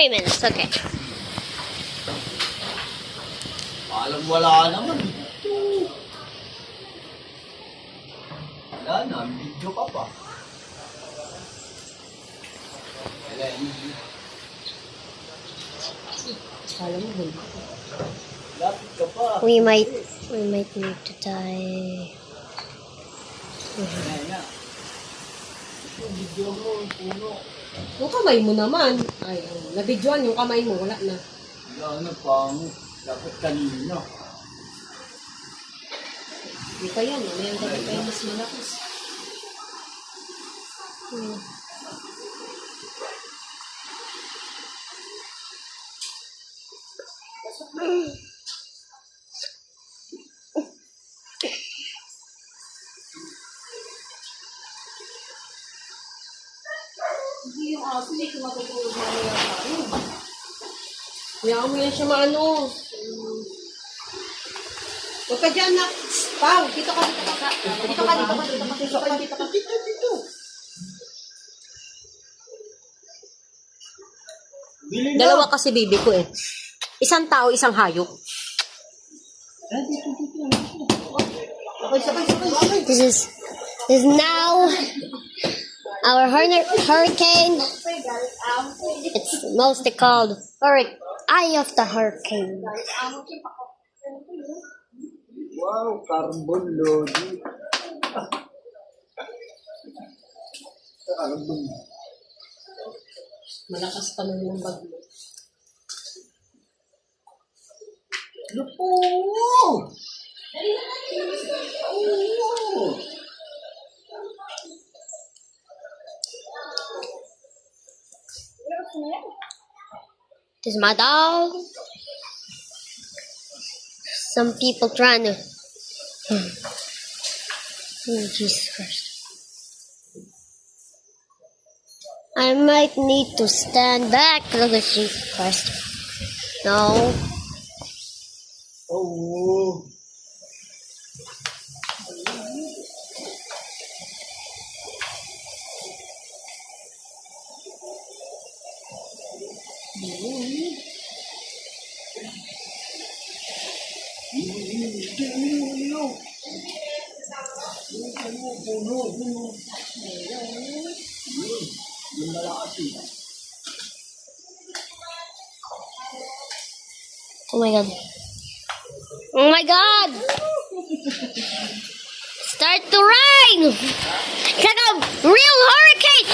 minutes, okay. Alam wala naman. Wala na, video ka pa. Wala, Kala mo ba? lapit ka pa. We might need to tie. Wala na. Yung video mo, puno. Yung kamay mo naman. Ay, nabidyoan yung kamay mo. Wala na. Wala na, pang. Dapat kanina. Hindi pa yan. Mayroon ka pa yung mas malakas. Hindi yung aso, hindi ko matutulog na nila tayo. Hayaan mo yan siya maano. Huwag ka dyan na. Pao, dito ka. Dito. Bili na. Dalawa kasi bibi ko eh. Isang tao, isang hayop. This is now our hurricane. It's mostly called Eye of the Hurricane. Wow, carbon loading. Carbon. Malakas pa naman yung bagyo. Lupo! Oh! This is my dog. Some people trying to. Oh, Jesus Christ. I might need to stand back. Look at Jesus Christ. No. Oh! Oh my god. Oh my god! Start to rain! It's like a real hurricane!